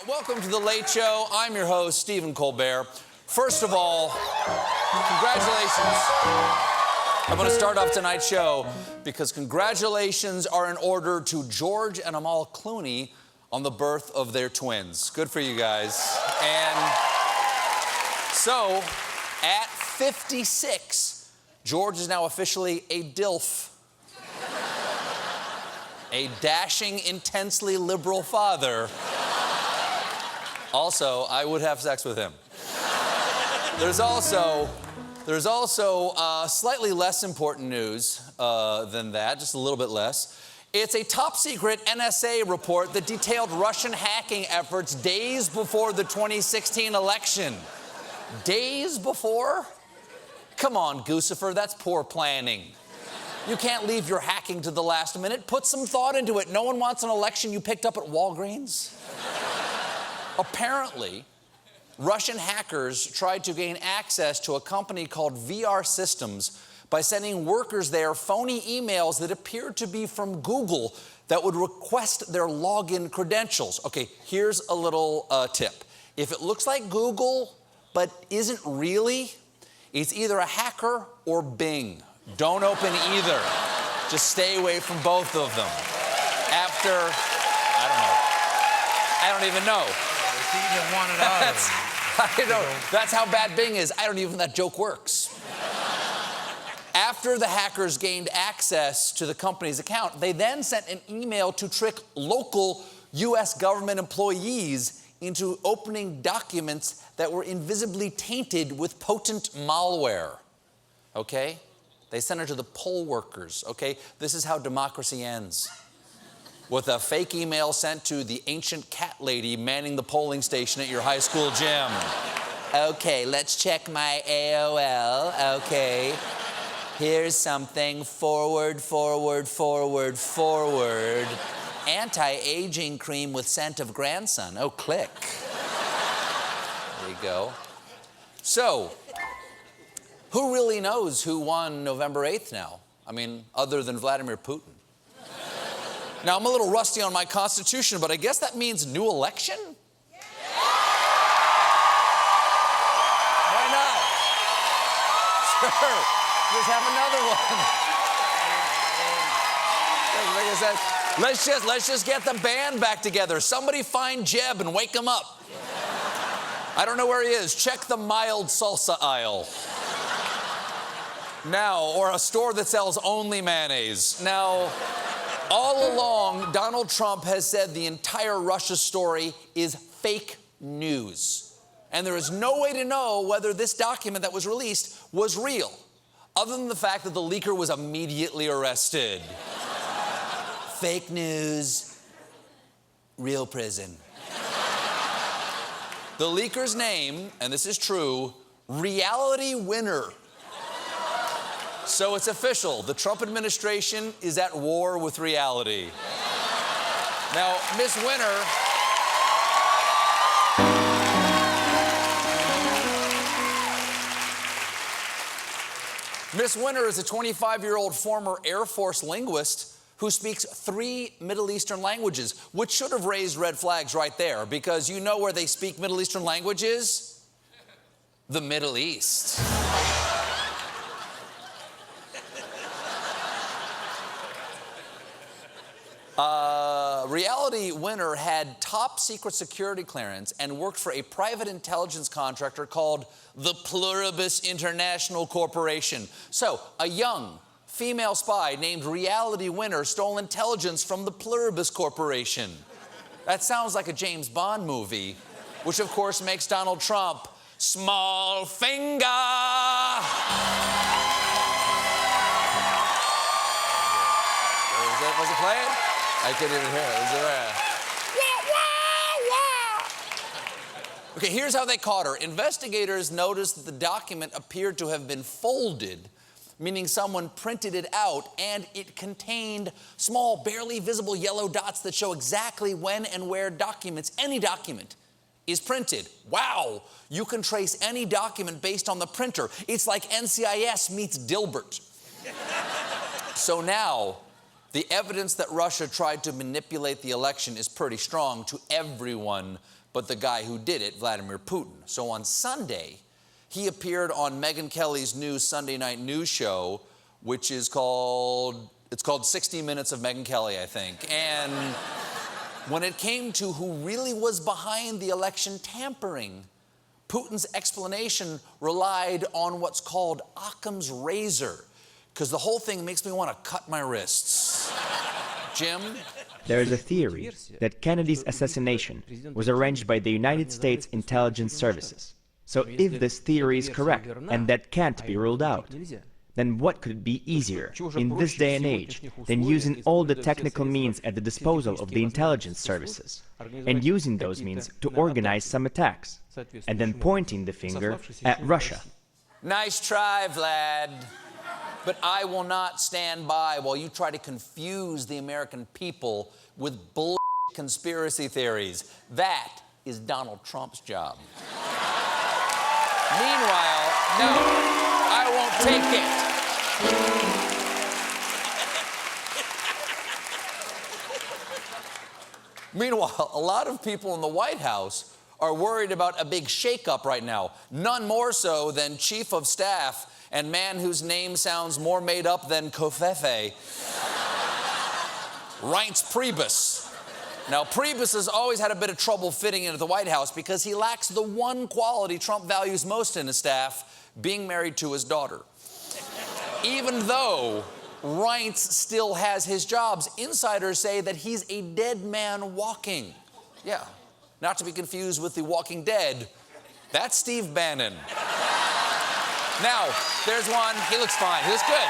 Welcome to The Late Show. I'm your host, Stephen Colbert. First of all, congratulations. I'm going to start off tonight's show because congratulations are in order to George and Amal Clooney on the birth of their twins. Good for you guys. And so, at 56, George is now officially a DILF. A dashing, intensely liberal father. Also, I would have sex with him. There's also slightly less important news than that, just a little bit less. It's a top-secret NSA report that detailed Russian hacking efforts days before the 2016 election. Days before? Come on, Goosifer, that's poor planning. You can't leave your hacking to the last minute. Put some thought into it. No one wants an election you picked up at Walgreens. Apparently, Russian hackers tried to gain access to a company called VR Systems by sending workers there phony emails that appeared to be from Google that would request their login credentials. Okay, here's a little tip. If it looks like Google but isn't really, it's either a hacker or Bing. Don't open either. Just stay away from both of them. After, I don't even know. It's either one or the other. That's how bad Bing is. I don't even think that joke works. After the hackers gained access to the company's account, they then sent an email to trick local U.S. government employees into opening documents that were invisibly tainted with potent malware. Okay? They sent it to the poll workers, okay? This is how democracy ends. With a fake email sent to the ancient cat lady manning the polling station at your high school gym. Okay, let's check my AOL. Okay. Here's something. Forward. Anti-aging cream with scent of grandson. Oh, click. There you go. So, who really knows who won November 8th now? I mean, other than Vladimir Putin. Now, I'm a little rusty on my Constitution, but I guess that means new election? Yeah. Why not? Sure. Just have another one. Like I said, let's just get the band back together. Somebody find Jeb and wake him up. I don't know where he is. Check the mild salsa aisle. Now, or a store that sells only mayonnaise. Now, all along, Donald Trump has said the entire Russia story is fake news. And there is no way to know whether this document that was released was real, other than the fact that the leaker was immediately arrested. Fake news, real prison. The leaker's name, and this is true, Reality Winner. So it's official. The Trump administration is at war with reality. Now, Miss Winner... Miss Winner is a 25-year-old former Air Force linguist who speaks 3 Middle Eastern languages, which should have raised red flags right there, because you know where they speak Middle Eastern languages? The Middle East. Reality Winner had top secret security clearance and worked for a private intelligence contractor called the Priebus International Corporation. So, a young female spy named Reality Winner stole intelligence from the Priebus Corporation. That sounds like a James Bond movie, which of course makes Donald Trump small finger. Was it playing? I couldn't even hear it. Was it there? Okay, here's how they caught her. Investigators noticed that the document appeared to have been folded, meaning someone printed it out, and it contained small, barely visible yellow dots that show exactly when and where any document, is printed. Wow, you can trace any document based on the printer. It's like NCIS meets Dilbert. So now, the evidence that Russia tried to manipulate the election is pretty strong to everyone but the guy who did it, Vladimir Putin. So on Sunday, he appeared on Megyn Kelly's new Sunday night news show, which is called 60 Minutes of Megyn Kelly, I think. And when it came to who really was behind the election tampering, Putin's explanation relied on what's called Occam's razor, because the whole thing makes me want to cut my wrists. Jim? There is a theory that Kennedy's assassination was arranged by the United States intelligence services. So if this theory is correct, and that can't be ruled out, then what could be easier in this day and age than using all the technical means at the disposal of the intelligence services, and using those means to organize some attacks, and then pointing the finger at Russia? Nice try, Vlad. But I will not stand by while you try to confuse the American people with bull conspiracy theories. That is Donald Trump's job. Meanwhile, no, I won't take it. Meanwhile, a lot of people in the White House are worried about a big shakeup right now. None more so than Chief of Staff and man whose name sounds more made up than Kofefe, Reince Priebus. Now, Priebus has always had a bit of trouble fitting into the White House because he lacks the one quality Trump values most in his staff, being married to his daughter. Even though Reince still has his jobs, insiders say that he's a dead man walking. Yeah, not to be confused with The Walking Dead. That's Steve Bannon. Now, there's one. He looks fine. He looks good.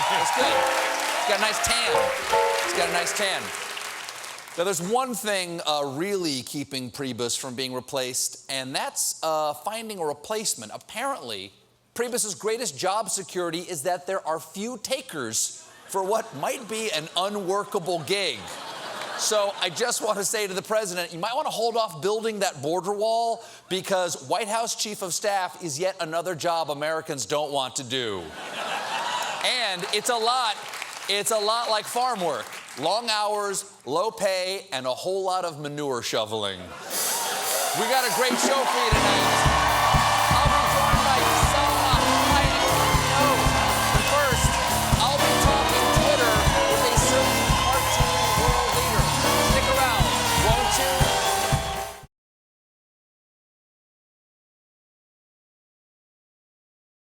He looks good. He's got a nice tan. He's got a nice tan. Now, there's one thing really keeping Priebus from being replaced, and that's finding a replacement. Apparently, Priebus's greatest job security is that there are few takers for what might be an unworkable gig. So I just want to say to the president, you might want to hold off building that border wall because White House Chief of Staff is yet another job Americans don't want to do. And it's a lot like farm work. Long hours, low pay, and a whole lot of manure shoveling. We got a great show for you tonight.